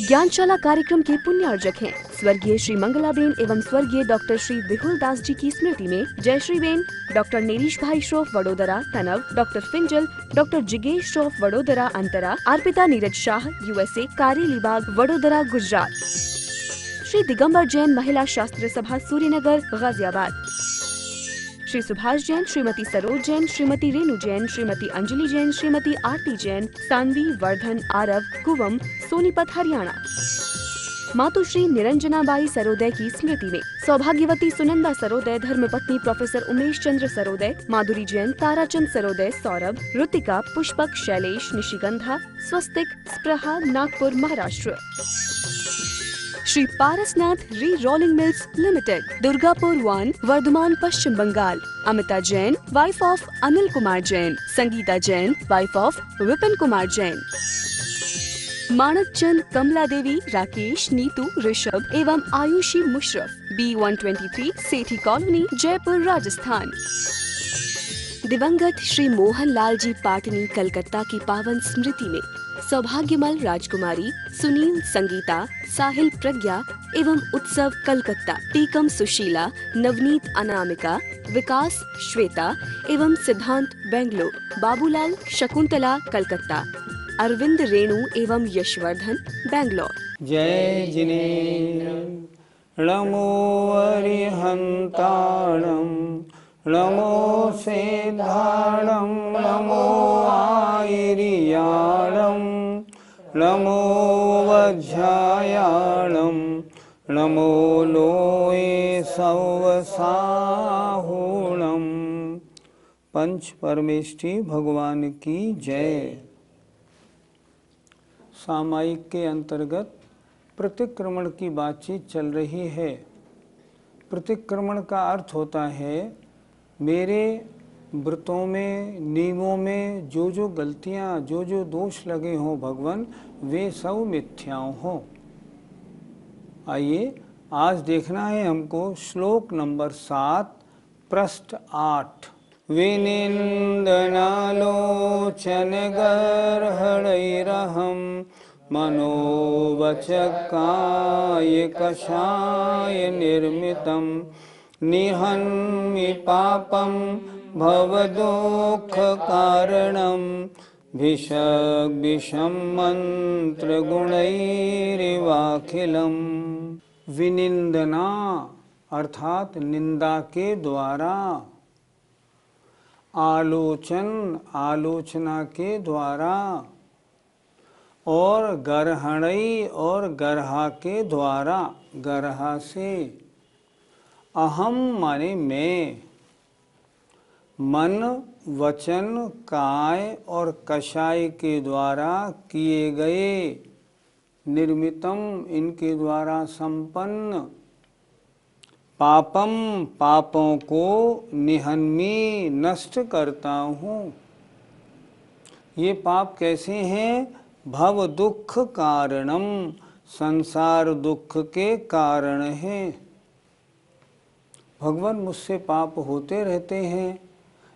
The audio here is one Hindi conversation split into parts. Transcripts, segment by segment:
ज्ञानशाला कार्यक्रम के पुण्यार्जक हैं स्वर्गीय श्री मंगलाबेन एवं स्वर्गीय डॉक्टर श्री विहुल दास जी की स्मृति में जयश्री बेन, डॉक्टर नेरीश भाई श्रोफ वडोदरा तनव, डॉक्टर फिंजल, डॉक्टर जिगेश श्रोफ वडोदरा अंतरा, अर्पिता नीरज शाह USA कारेलीबाग वडोदरा गुजरात, श्री दिगंबर जैन महिला शास्त्र सभा सूर्यनगर गाजियाबाद, श्री सुभाष जैन, श्रीमती सरोज जैन, श्रीमती रेणु जैन, श्रीमती अंजलि जैन, श्रीमती आरती जैन, सानवी, वर्धन, आरव, कुवम, सोनीपत हरियाणा। मातुश्री निरंजनाबाई सरोदय की स्मृति में सौभाग्यवती सुनंदा सरोदय, धर्मपत्नी professor Umesh Chandra Saroday, Madhuri Jain, Tarachand Saroday, Saurabh, Ritika, Pushpak, Shailesh, Nishigandha, Swastik, Spraha, Nagpur Maharashtra. Shri Parasnath re rolling mills limited, Durgapur 1, Vardhaman Paschim Bangal. Amita Jain, wife of Anil Kumar Jain, Sangeeta Jain, wife of Vipin Kumar Jain. Manak Chand, Kamla Devi, Rakesh, Neetu, Rishabh एवं आयुषी मुशरफ, B123 सेठी कॉलोनी, जयपुर, राजस्थान। दिवंगत श्री मोहन लाल जी पाटनी कलकत्ता की पावन स्मृति में सौभाग्यमल राजकुमारी, सुनील, संगीता, साहिल, प्रज्ञा एवं उत्सव कलकत्ता, टीकम सुशीला, नवनीत अनामिका, विकास श्वेता एवं सिद्धांत बेंगलोर, बाबूलाल शकुंतला कलकत्ता, अरविंद रेणु एवं यशवर्धन बेंगलोर। जय जिनेन्द्र नमो अरिहंताणं नमो सेधाणं नमो आयिर्याणं नमो वज्रायाणं नमो लोये सवसाहुणं। पंच परमेष्ठी भगवान की जय। सामायिक के अंतर्गत प्रतिक्रमण की बातचीत चल रही है। प्रतिक्रमण का अर्थ होता है मेरे व्रतों में, नियमों में जो जो गलतियां, जो जो दोष लगे हों भगवान, वे सब मिथ्याओं हों। आइए आज देखना है हमको श्लोक नंबर 7 पृष्ठ 8। विनिंदनालोचन गर्हणैरहं मनोवचकाय कषाय निर्मितं निहन्मि पापं भवदुःखकारणं भिषग्विषं मंत्रगुणैरिवाखिलम्। विनिंदना अर्थात निंदा के द्वारा, आलोचन आलोचना के द्वारा, और गर्हणई और गर्हा के द्वारा, गर्हा से। अहम माने मैं, मन, वचन, काय और कषाय के द्वारा किए गए, निर्मितम इनके द्वारा संपन्न, पापम पापों को, निहन्मी नष्ट करता हूँ। ये पाप कैसे हैं? भव दुख कारणम, संसार दुख के कारण हैं। भगवान मुझसे पाप होते रहते हैं।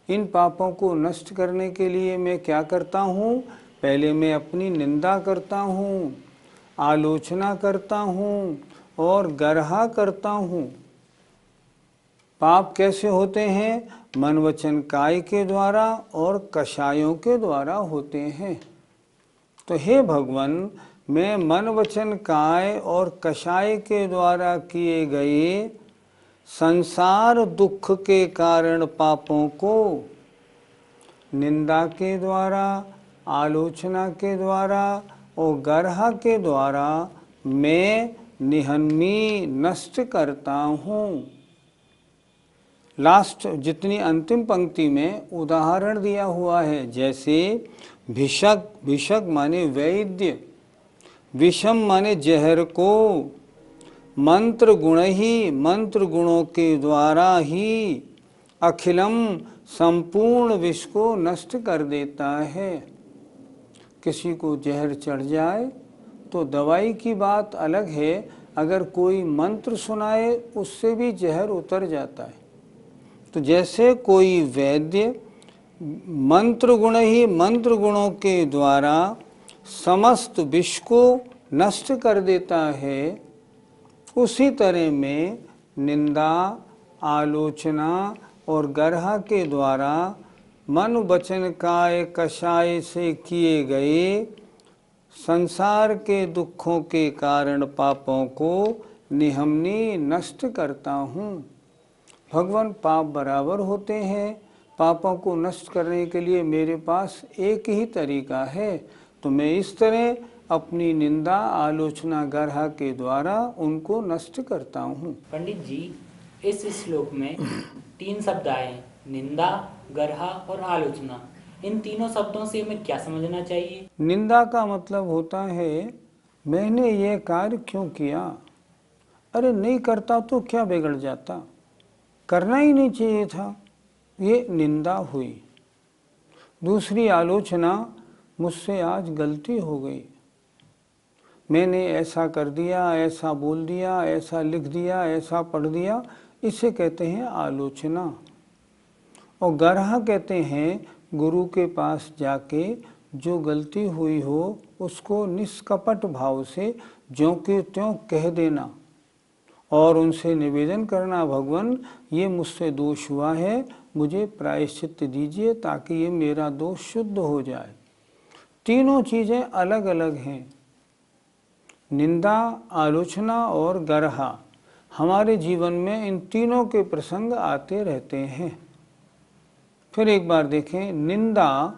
इन पापों को नष्ट करने के लिए मैं क्या करता हूँ? पहले मैं अपनी निंदा करता हूँ, आलोचना करता हूँ और गर्हा करता हूँ। पाप कैसे होते हैं? मन वचन काय के द्वारा और कषायों के द्वारा होते हैं। तो हे भगवान, मैं मन वचन काय और कषाय के द्वारा किए गए संसार दुख के कारण पापों को निंदा के द्वारा, आलोचना के द्वारा और गर्हा के द्वारा मैं निहन्मी नष्ट करता हूँ। लास्ट जितनी अंतिम पंक्ति में उदाहरण दिया हुआ है, जैसे भिषक, भिषक माने वैद्य, विषम माने जहर को, मंत्र गुण ही, मंत्र गुणों के द्वारा ही अखिलम संपूर्ण विष को नष्ट कर देता है। किसी को जहर चढ़ जाए तो दवाई की बात अलग है, अगर कोई मंत्र सुनाए उससे भी जहर उतर जाता है। तो जैसे कोई वैद्य मंत्र गुण ही, मंत्र गुणों के द्वारा समस्त विष को नष्ट कर देता है, उसी तरह में निंदा, आलोचना और गर्ह के द्वारा मन वचन काय कषाय से किए गए संसार के दुखों के कारण पापों को निहमनी नष्ट करता हूँ। भगवान, पाप बराबर होते हैं। पापों को नष्ट करने के लिए मेरे पास एक ही तरीका है, तो मैं इस तरह अपनी निंदा, आलोचना, गर्ह के द्वारा उनको नष्ट करता हूँ। पंडित जी, इस श्लोक में 3 शब्द आए, निंदा, गर्ह और आलोचना। इन तीनों शब्दों से हमें क्या समझना चाहिए? निंदा का मतलब होता है मैंने ये कार्य क्यों किया, अरे नहीं करता तो क्या बिगड़ जाता, करना ही नहीं चाहिए था, ये निंदा हुई। दूसरी आलोचना, मुझसे आज गलती हो गई, मैंने ऐसा कर दिया, ऐसा बोल दिया, ऐसा लिख दिया, ऐसा पढ़ दिया, इसे कहते हैं आलोचना। और गर्ह कहते हैं गुरु के पास जाके जो गलती हुई हो उसको निष्कपट भाव से ज्यों के त्यों कह देना और उनसे निवेदन करना, भगवान ये मुझसे दोष हुआ है, मुझे प्रायश्चित दीजिए ताकि ये मेरा दोष शुद्ध हो जाए। तीनों चीज़ें अलग अलग हैं, निंदा, आलोचना और गर्ह। हमारे जीवन में इन तीनों के प्रसंग आते रहते हैं। फिर एक बार देखें, निंदा,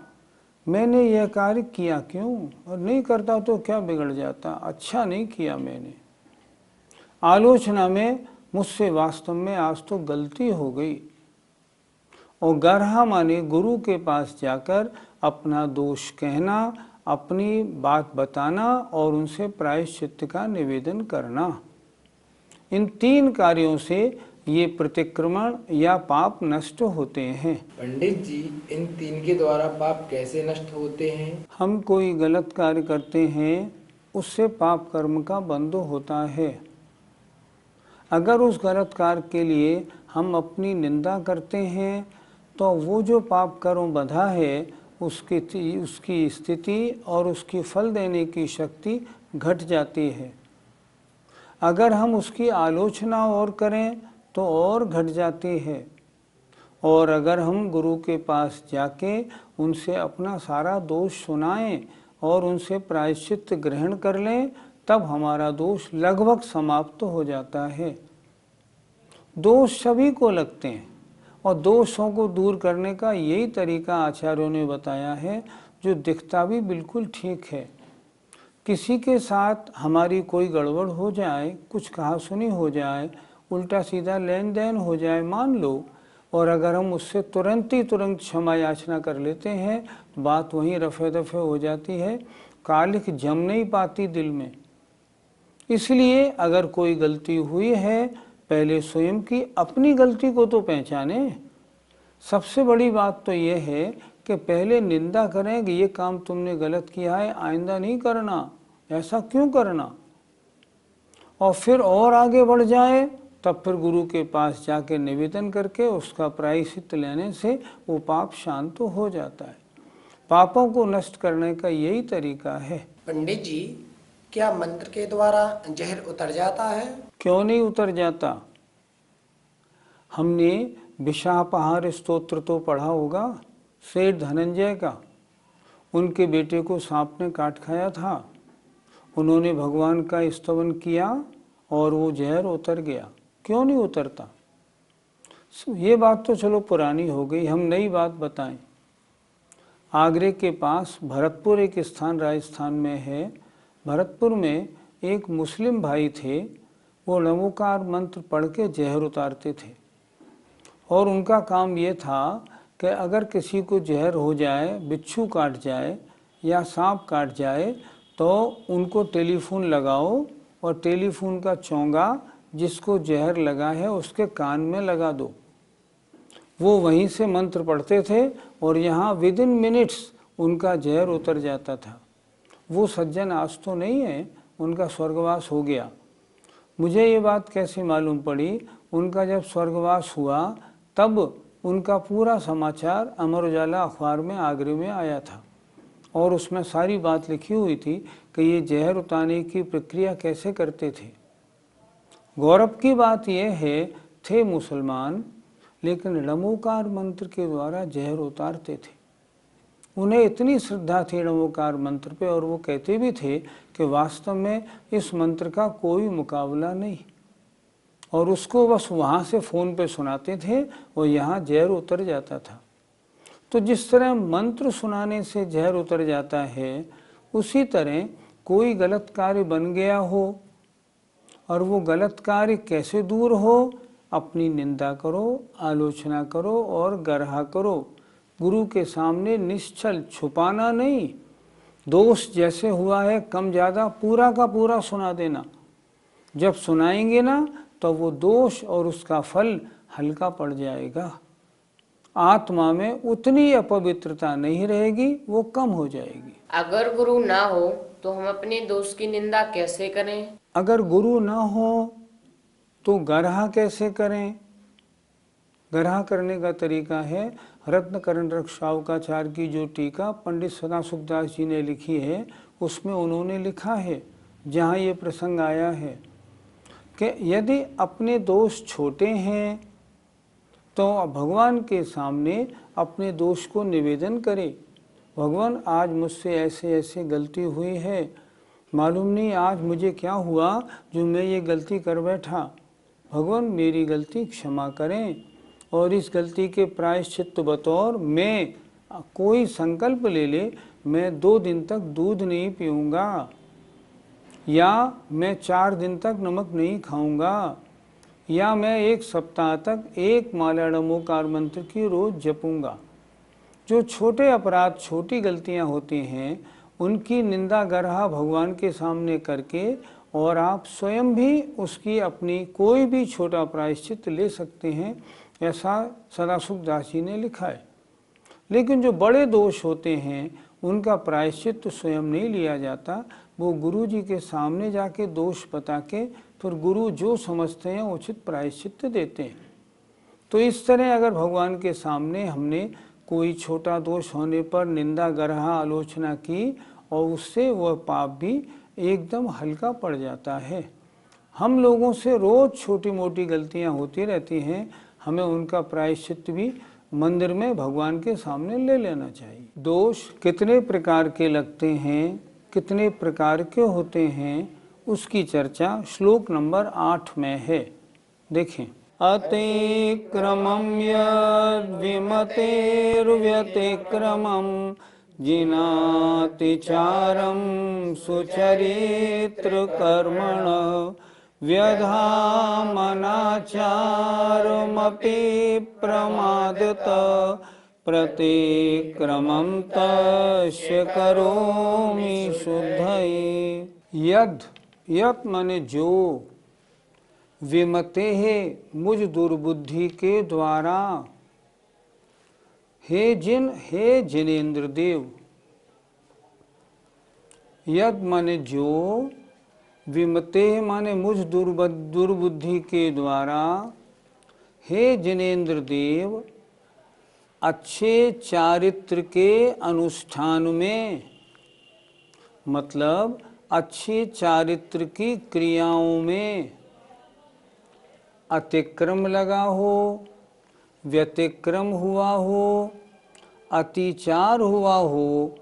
मैंने यह कार्य किया क्यों, और नहीं करता तो क्या बिगड़ जाता, अच्छा नहीं किया मैंने। आलोचना में मुझसे वास्तव में आज तो गलती हो गई। और गर्ह माने गुरु के पास जाकर अपना दोष कहना, अपनी बात बताना और उनसे प्रायश्चित्त का निवेदन करना। इन 3 कार्यों से ये प्रतिक्रमण या पाप नष्ट होते हैं। पंडित जी, इन 3 के द्वारा पाप कैसे नष्ट होते हैं? हम कोई गलत कार्य करते हैं, उससे पाप कर्म का बंध होता है। अगर उस गलत कार्य के लिए हम अपनी निंदा करते हैं तो वो जो पाप कर्म बंधा है उसकी स्थिति और उसकी फल देने की शक्ति घट जाती है। अगर हम उसकी आलोचना और करें तो और घट जाती है। और अगर हम गुरु के पास जाके उनसे अपना सारा दोष सुनाएं और उनसे प्रायश्चित्त ग्रहण कर लें, तब हमारा दोष लगभग समाप्त हो जाता है। दोष सभी को लगते हैं और दोषों को दूर करने का यही तरीका आचार्यों ने बताया है, जो दिखता भी बिल्कुल ठीक है। किसी के साथ हमारी कोई गड़बड़ हो जाए, कुछ कहा सुनी हो जाए, उल्टा सीधा लेन देन हो जाए मान लो, और अगर हम उससे तुरंत क्षमा याचना कर लेते हैं तो बात वहीं रफे दफे हो जाती है, कालिख जम नहीं पाती दिल में। इसलिए अगर कोई गलती हुई है, पहले स्वयं की अपनी गलती को तो पहचाने। सबसे बड़ी बात तो ये है कि पहले निंदा करें कि ये काम तुमने गलत किया है, आइंदा नहीं करना, ऐसा क्यों करना, और फिर और आगे बढ़ जाए, तब फिर गुरु के पास जाके निवेदन करके उसका प्रायश्चित्त लेने से वो पाप शांत हो जाता है। पापों को नष्ट करने का यही तरीका है। पंडित जी, क्या मंत्र के द्वारा जहर उतर जाता है? क्यों नहीं उतर जाता। हमने विषापहार स्तोत्र तो पढ़ा होगा, सेठ धनंजय का। उनके बेटे को सांप ने काट खाया था, उन्होंने भगवान का स्तवन किया और वो जहर उतर गया। क्यों नहीं उतरता। ये बात तो चलो पुरानी हो गई, हम नई बात बताएं। आगरे के पास भरतपुर एक स्थान राजस्थान में है। भरतपुर में एक मुस्लिम भाई थे, वो नमोकार मंत्र पढ़ के जहर उतारते थे। और उनका काम ये था कि अगर किसी को जहर हो जाए, बिच्छू काट जाए या सांप काट जाए, तो उनको टेलीफोन लगाओ और टेलीफोन का चोंगा जिसको जहर लगा है उसके कान में लगा दो। वो वहीं से मंत्र पढ़ते थे और यहाँ विद इन मिनट्स उनका जहर उतर जाता था। वो सज्जन आज तो नहीं है, उनका स्वर्गवास हो गया। मुझे ये बात कैसे मालूम पड़ी, उनका जब स्वर्गवास हुआ तब उनका पूरा समाचार अमर उजाला अखबार में आगरे में आया था और उसमें सारी बात लिखी हुई थी कि ये जहर उतारने की प्रक्रिया कैसे करते थे। गौरव की बात यह है, थे मुसलमान लेकिन णमोकार मंत्र के द्वारा जहर उतारते थे। उन्हें इतनी श्रद्धा थी णमोकार मंत्र पे, और वो कहते भी थे कि वास्तव में इस मंत्र का कोई मुकाबला नहीं, और उसको बस वहाँ से फ़ोन पे सुनाते थे और यहाँ जहर उतर जाता था। तो जिस तरह मंत्र सुनाने से जहर उतर जाता है, उसी तरह कोई गलत कार्य बन गया हो और वो गलत कार्य कैसे दूर हो, अपनी निंदा करो, आलोचना करो और गर्हा करो। गुरु के सामने निश्चल, छुपाना नहीं। दोष जैसे हुआ है कम ज़्यादा पूरा का पूरा सुना देना। जब सुनाएंगे ना तो वो दोष और उसका फल हल्का पड़ जाएगा। आत्मा में उतनी अपवित्रता नहीं रहेगी, वो कम हो जाएगी। अगर गुरु ना हो तो हम अपने दोष की निंदा कैसे करें? अगर गुरु ना हो तो गर्हा कैसे करें? गर्हा करने का तरीका है, रत्नकरण रक्षावकाचार्य की जो टीका पंडित सदासुखदास जी ने लिखी है, उसमें उन्होंने लिखा है, जहाँ ये प्रसंग आया है कि यदि अपने दोष छोटे हैं तो भगवान के सामने अपने दोष को निवेदन करें। भगवान, आज मुझसे ऐसे ऐसे गलती हुई है, मालूम नहीं आज मुझे क्या हुआ जो मैं ये गलती कर बैठा। भगवान मेरी गलती क्षमा करें, और इस गलती के प्रायश्चित बतौर मैं कोई संकल्प ले ले, मैं 2 दिन तक दूध नहीं पीऊँगा, या मैं 4 दिन तक नमक नहीं खाऊंगा, या मैं 1 सप्ताह तक 1 माला णमोकार मंत्र की रोज जपूंगा। जो छोटे अपराध, छोटी गलतियां होती हैं, उनकी निंदा गर्हा भगवान के सामने करके, और आप स्वयं भी उसकी अपनी कोई भी छोटा प्रायश्चित ले सकते हैं, ऐसा सदासुखदास जी ने लिखा है। लेकिन जो बड़े दोष होते हैं उनका प्रायश्चित स्वयं नहीं लिया जाता, वो गुरु जी के सामने जाके दोष बता के फिर गुरु जो समझते हैं उचित प्रायश्चित देते हैं। तो इस तरह अगर भगवान के सामने हमने कोई छोटा दोष होने पर निंदा गर्हा आलोचना की, और उससे वह पाप भी एकदम हल्का पड़ जाता है। हम लोगों से रोज छोटी मोटी गलतियां होती रहती हैं, हमें उनका प्रायश्चित भी मंदिर में भगवान के सामने ले लेना चाहिए। दोष कितने प्रकार के लगते हैं, कितने प्रकार के होते हैं, उसकी चर्चा श्लोक नंबर 8 में है। देखें, अतिक्रमं यद् विमतेर्व्यतिक्रमं जिनातिचारं सुचरित्र कर्मण व्यधामनाचारमपि प्रमादत प्रतिक्रमं तस्य करोमि शुद्धये। यद, यद माने जो, विमते है मुझ दुर्बुद्धि के द्वारा, हे जिन, हे जिनेन्द्र देव। यद माने जो, विमते माने मुझ दुर्बुद्धि के द्वारा, हे जिनेन्द्र देव, अच्छे चारित्र के अनुष्ठान में, मतलब अच्छे चारित्र की क्रियाओं में अतिक्रम लगा हो, व्यतिक्रम हुआ हो, अतिचार हुआ हो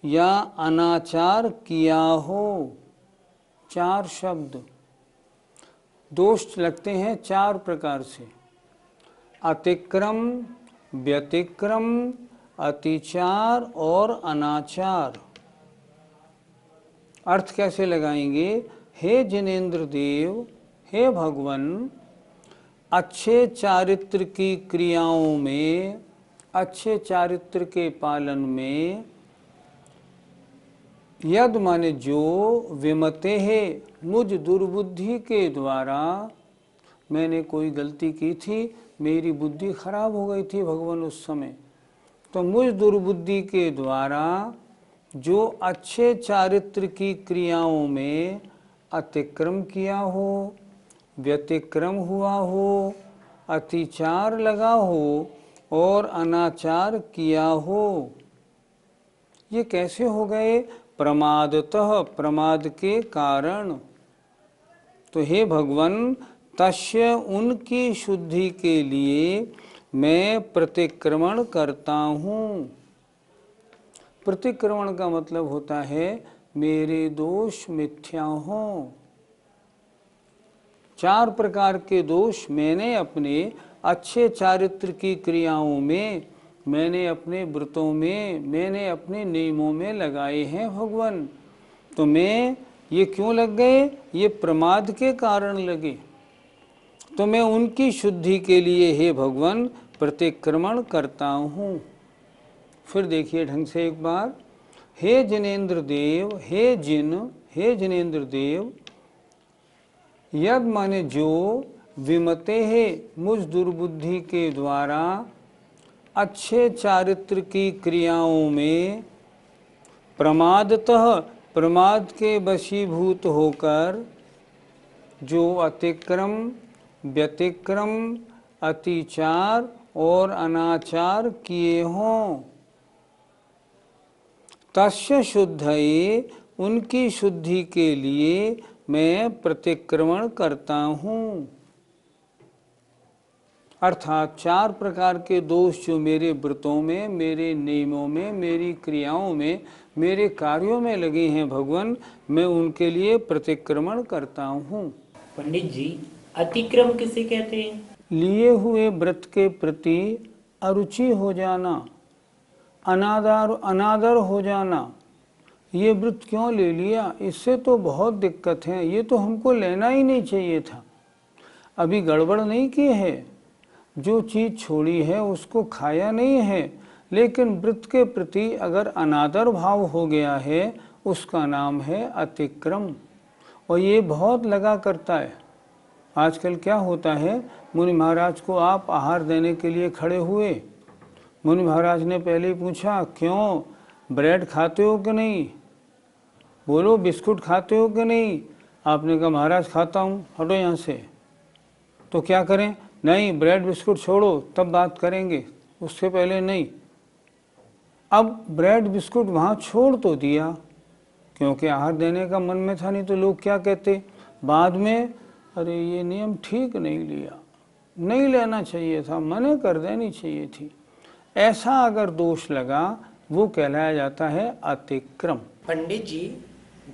या अनाचार किया हो। 4 शब्द दोष लगते हैं 4 प्रकार से, अतिक्रम, व्यतिक्रम, अतिचार और अनाचार। अर्थ कैसे लगाएंगे? हे जिनेन्द्र देव, हे भगवान, अच्छे चारित्र की क्रियाओं में, अच्छे चारित्र के पालन में, यद माने जो, विमते है मुझ दुर्बुद्धि के द्वारा, मैंने कोई गलती की थी, मेरी बुद्धि खराब हो गई थी भगवान उस समय, तो मुझ दुर्बुद्धि के द्वारा जो अच्छे चारित्र की क्रियाओं में अतिक्रम किया हो, व्यतिक्रम हुआ हो, अतिचार लगा हो और अनाचार किया हो, ये कैसे हो गए? प्रमादतः, प्रमाद के कारण। तो हे भगवान, तस्य, उनकी शुद्धि के लिए मैं प्रतिक्रमण करता हूँ। प्रतिक्रमण का मतलब होता है मेरे दोष मिथ्या हों। 4 प्रकार के दोष मैंने अपने अच्छे चारित्र की क्रियाओं में, मैंने अपने व्रतों में, मैंने अपने नियमों में लगाए हैं भगवान। तो मैं ये क्यों लग गए? ये प्रमाद के कारण लगे। तो मैं उनकी शुद्धि के लिए हे भगवान प्रतिक्रमण करता हूँ। फिर देखिए ढंग से एक बार, हे जिनेन्द्र देव, हे जिनेन्द्र देव, यद माने जो, विमते है, मुझ दुर्बुद्धि के द्वारा अच्छे चारित्र की क्रियाओं में प्रमादतः, प्रमाद के वशीभूत होकर जो अतिक्रम, व्यतिक्रम, अतिचार और अनाचार किए हों, तस्य शुद्धये, उनकी शुद्धि के लिए मैं प्रतिक्रमण करता हूँ। अर्थात 4 प्रकार के दोष जो मेरे व्रतों में, मेरे नियमों में, मेरी क्रियाओं में, मेरे कार्यों में लगे हैं भगवान, मैं उनके लिए प्रतिक्रमण करता हूँ। पंडित जी, अतिक्रम किसे कहते हैं? लिए हुए व्रत के प्रति अरुचि हो जाना, अनादर हो जाना। ये व्रत क्यों ले लिया? इससे तो बहुत दिक्कत है, ये तो हमको लेना ही नहीं चाहिए था। अभी गड़बड़ नहीं की है, जो चीज़ छोड़ी है उसको खाया नहीं है, लेकिन व्रत के प्रति अगर अनादर भाव हो गया है, उसका नाम है अतिक्रम। और ये बहुत लगा करता है। आजकल क्या होता है, मुनि महाराज को आप आहार देने के लिए खड़े हुए, मुनि महाराज ने पहले ही पूछा, क्यों ब्रेड खाते हो कि नहीं? बोलो बिस्कुट खाते हो कि नहीं? आपने कहा महाराज खाता हूँ, हटो यहाँ से। तो क्या करें? नहीं, ब्रेड बिस्कुट छोड़ो, तब बात करेंगे, उससे पहले नहीं। अब ब्रेड बिस्कुट वहाँ छोड़ तो दिया, क्योंकि आहार देने का मन में था, नहीं तो लोग क्या कहते बाद में, अरे ये नियम ठीक नहीं लिया, नहीं लेना चाहिए था, मना कर देनी चाहिए थी। ऐसा अगर दोष लगा, वो कहलाया जाता है अतिक्रम। पंडित जी,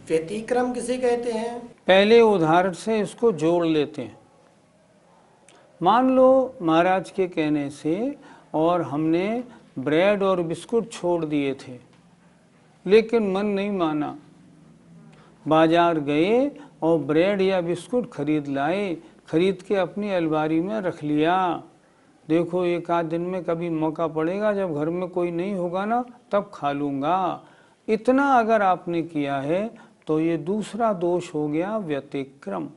व्यतिक्रम किसे कहते हैं? पहले उदाहरण से इसको जोड़ लेते हैं। मान लो महाराज के कहने से और हमने ब्रेड और बिस्कुट छोड़ दिए थे, लेकिन मन नहीं माना, बाजार गए और ब्रेड या बिस्कुट खरीद लाए, खरीद के अपनी अलमारी में रख लिया। देखो एक आध दिन में कभी मौका पड़ेगा, जब घर में कोई नहीं होगा ना, तब खा लूँगा। इतना अगर आपने किया है तो ये दूसरा दोष हो गया व्यतिक्रम।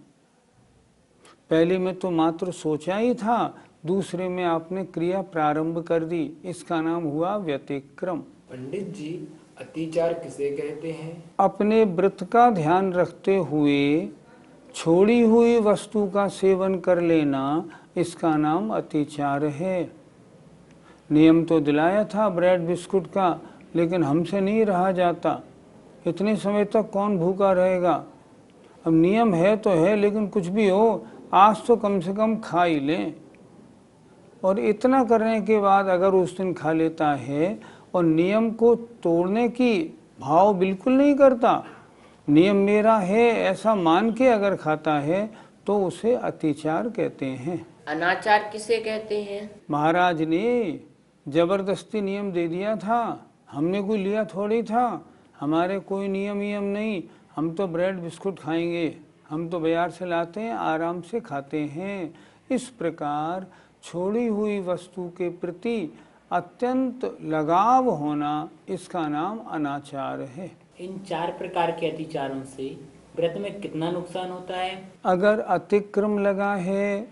पहले में तो मात्र सोचा ही था, दूसरे में आपने क्रिया प्रारंभ कर दी, इसका नाम हुआ व्यतिक्रम। पंडित जी, अतिचार किसे कहते हैं? अपने व्रत का ध्यान रखते हुए छोड़ी हुई वस्तु का सेवन कर लेना, इसका नाम अतिचार है। नियम तो दिलाया था ब्रेड बिस्कुट का, लेकिन हमसे नहीं रहा जाता। इतने समय तक कौन भूखा रहेगा? अब नियम है तो है, लेकिन कुछ भी हो, आज तो कम से कम खा ही लें। और इतना करने के बाद अगर उस दिन खा लेता है और नियम को तोड़ने की भाव बिल्कुल नहीं करता, नियम मेरा है ऐसा मान के अगर खाता है, तो उसे अतिचार कहते हैं। अनाचार किसे कहते हैं? महाराज ने जबरदस्ती नियम दे दिया था, हमने कोई लिया थोड़ी था, हमारे कोई नियम नहीं, हम तो ब्रेड बिस्कुट खाएंगे, हम तो बाजार से लाते हैं, आराम से खाते हैं। इस प्रकार छोड़ी हुई वस्तु के प्रति अत्यंत लगाव होना, इसका नाम अनाचार है। इन 4 प्रकार के अतिचारों से व्रत में कितना नुकसान होता है? अगर अतिक्रम लगा है,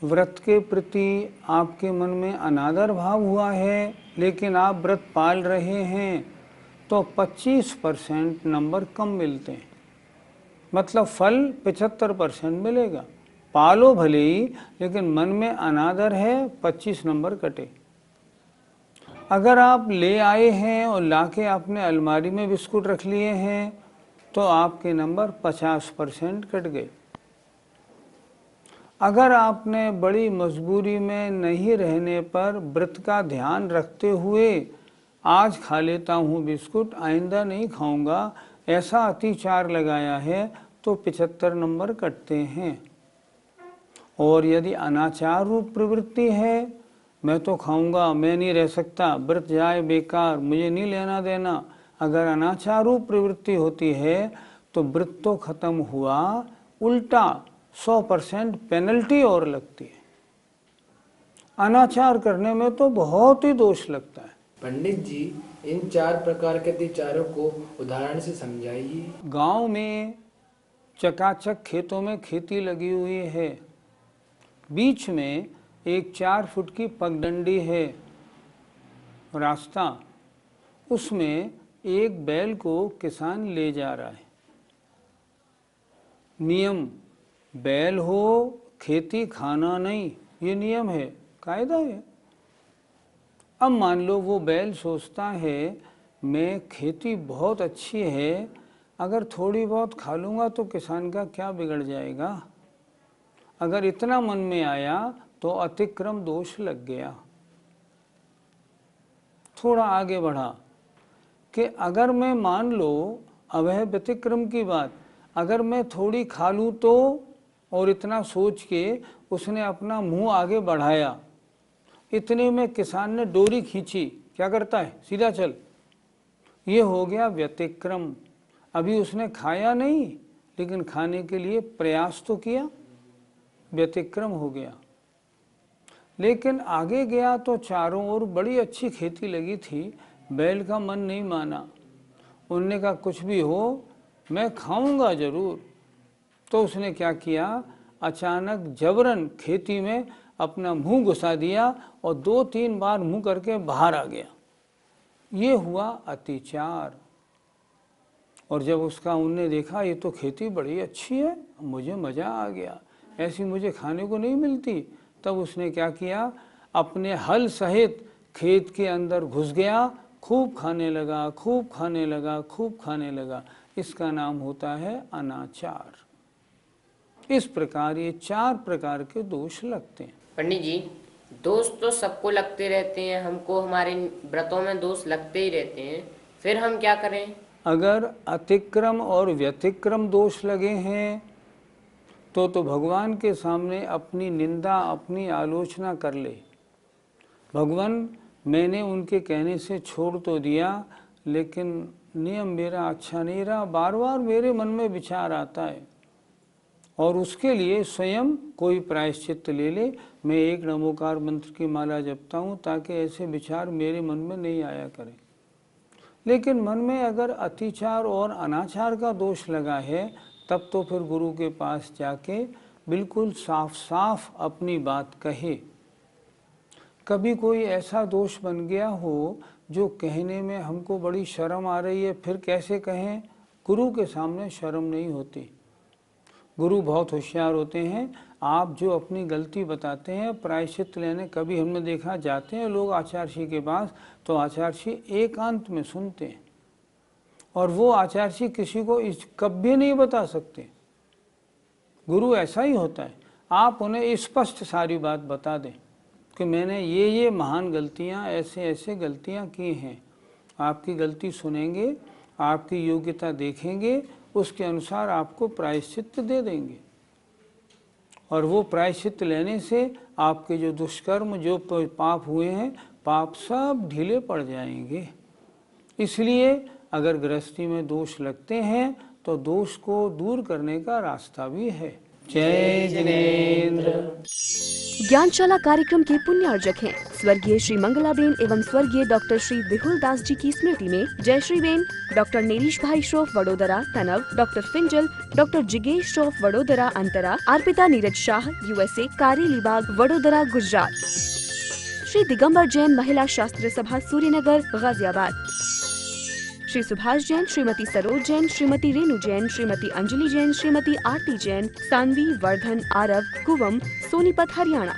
व्रत के प्रति आपके मन में अनादर भाव हुआ है, लेकिन आप व्रत पाल रहे हैं, तो 25% नंबर कम मिलते हैं। मतलब फल 75% मिलेगा। पालो भले ही, लेकिन मन में अनादर है, 25 नंबर कटे। अगर आप ले आए हैं और लाके आपने अलमारी में बिस्कुट रख लिए हैं तो आपके नंबर 50% कट गए। अगर आपने बड़ी मजबूरी में नहीं रहने पर व्रत का ध्यान रखते हुए आज खा लेता हूँ बिस्कुट, आइंदा नहीं खाऊंगा, ऐसा अतिचार लगाया है तो 75 नंबर कटते हैं। और यदि अनाचार रूप प्रवृत्ति है, मैं तो खाऊंगा, मैं नहीं रह सकता, व्रत जाए बेकार, मुझे नहीं लेना देना, अगर अनाचार रूप प्रवृत्ति होती है तो व्रत तो खत्म हुआ, उल्टा 100% पेनल्टी और लगती है। अनाचार करने में तो बहुत ही दोष लगता है। पंडित जी, इन 4 प्रकार के अतिचारों को उदाहरण से समझाइए। गांव में चकाचक खेतों में खेती लगी हुई है, बीच में एक 4 फुट की पगडंडी है रास्ता, उसमें एक बैल को किसान ले जा रहा है। नियम, बैल हो खेती खाना नहीं, ये नियम है, कायदा है। अब मान लो वो बैल सोचता है मैं खेती बहुत अच्छी है, अगर थोड़ी बहुत खा लूँगा तो किसान का क्या बिगड़ जाएगा। अगर इतना मन में आया तो अतिक्रम दोष लग गया। थोड़ा आगे बढ़ा कि अगर मैं मान लो, अब है व्यतिक्रम की बात, अगर मैं थोड़ी खा लूँ तो, और इतना सोच के उसने अपना मुंह आगे बढ़ाया, इतने में किसान ने डोरी खींची, क्या करता है, सीधा चल, ये हो गया व्यतिक्रम। अभी उसने खाया नहीं लेकिन खाने के लिए प्रयास तो किया, व्यतिक्रम हो गया। लेकिन आगे गया तो चारों ओर बड़ी अच्छी खेती लगी थी, बैल का मन नहीं माना, उनने कहा कुछ भी हो मैं खाऊंगा जरूर। तो उसने क्या किया, अचानक जबरन खेती में अपना मुंह घुसा दिया और 2-3 बार मुंह करके बाहर आ गया। ये हुआ अतिचार। और जब उसका उनने देखा ये तो खेती बड़ी अच्छी है, मुझे मज़ा आ गया, ऐसी मुझे खाने को नहीं मिलती, तब उसने क्या किया, अपने हल सहित खेत के अंदर घुस गया, खूब खाने लगा, खूब खाने लगा, खूब खाने लगा। इसका नाम होता है अनाचार। इस प्रकार ये 4 प्रकार के दोष लगते हैं। पंडित जी, दोष तो सबको लगते रहते हैं, हमको हमारे व्रतों में दोष लगते ही रहते हैं, फिर हम क्या करें? अगर अतिक्रम और व्यतिक्रम दोष लगे हैं तो भगवान के सामने अपनी निंदा, अपनी आलोचना कर ले। भगवान, मैंने उनके कहने से छोड़ तो दिया लेकिन नियम मेरा अच्छा नहीं रहा, बार बार मेरे मन में विचार आता है, और उसके लिए स्वयं कोई प्रायश्चित ले ले। मैं एक नमोकार मंत्र की माला जपता हूँ ताकि ऐसे विचार मेरे मन में नहीं आया करें। लेकिन मन में अगर अतिचार और अनाचार का दोष लगा है तब तो फिर गुरु के पास जाके बिल्कुल साफ साफ अपनी बात कहे। कभी कोई ऐसा दोष बन गया हो जो कहने में हमको बड़ी शर्म आ रही है, फिर कैसे कहें? गुरु के सामने शर्म नहीं होती। गुरु बहुत होशियार होते हैं। आप जो अपनी गलती बताते हैं, प्रायश्चित लेने कभी हमने देखा जाते हैं लोग आचार्य के पास, तो आचार्य एकांत में सुनते हैं और वो आचार्य किसी को कभी नहीं बता सकते। गुरु ऐसा ही होता है, आप उन्हें स्पष्ट सारी बात बता दें कि मैंने ये महान गलतियां, ऐसे ऐसे गलतियां की हैं। आपकी गलती सुनेंगे, आपकी योग्यता देखेंगे, उसके अनुसार आपको प्रायश्चित दे देंगे, और वो प्रायश्चित लेने से आपके जो दुष्कर्म, जो पाप हुए हैं, पाप सब ढीले पड़ जाएंगे। इसलिए अगर गृहस्थी में दोष लगते हैं तो दोष को दूर करने का रास्ता भी है। जय जिनेंद्र। ज्ञानशाला कार्यक्रम के पुण्यार्जक हैं स्वर्गीय श्री मंगलाबेन एवं स्वर्गीय डॉक्टर श्री विहुल दास जी की स्मृति में जयश्री बेन, डॉक्टर नेरीश भाई श्रोफ वडोदरा तनव, डॉक्टर फिंजल, डॉक्टर जिगेश श्रोफ वडोदरा अंतरा, अर्पिता नीरज शाह USA, कारेलीबाग वडोदरा गुजरात, श्री दिगंबर जैन महिला शास्त्र सभा सूर्यनगर गाजियाबाद, श्री सुभाष जैन, श्रीमती सरोज जैन, श्रीमती रेणु जैन, श्रीमती अंजलि जैन, श्रीमती आरती जैन, सानवी, वर्धन, आरव, कुवम, सोनीपत हरियाणा,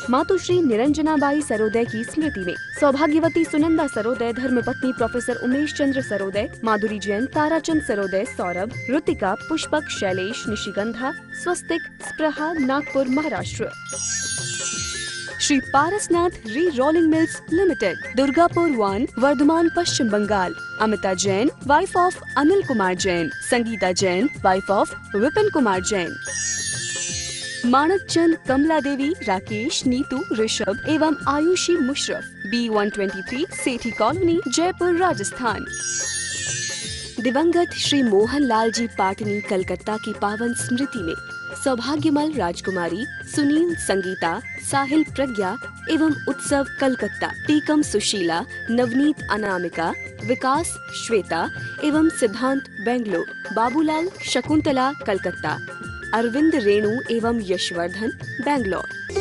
मातुश्री निरंजनाबाई सरोदय की स्मृति में सौभाग्यवती सुनंदा सरोदय, धर्मपत्नी professor Umesh Chandra Saroday, Madhuri Jain, Tarachand Saroday, Saurabh, Ritika, Pushpak, Shailesh, Nishigandha, Swastik, Spraha, Nagpur, Maharashtra. Shri Parasnath re rolling mills limited, Durgapur 1, Vardhaman, Paschim Bangal. Amita Jain, wife of Anil Kumar Jain. Sangeeta Jain, wife of Vipin Kumar Jain. Manak Chand, Kamla Devi, Rakesh, Neetu, Rishabh एवं आयुषी मुशरफ, B123, सेठी कॉलोनी, जयपुर, राजस्थान। दिवंगत श्री मोहन लाल जी पाटनी, कलकत्ता की पावन स्मृति में सौभाग्यमल राजकुमारी, सुनील, संगीता, साहिल, प्रज्ञा एवं उत्सव, कलकत्ता। टीकम, सुशीला, नवनीत, अनामिका, विकास, श्वेता एवं सिद्धांत, बेंगलोर। बाबूलाल, शकुंतला, कलकत्ता। अरविंद, रेणु एवं यशवर्धन, बेंगलोर।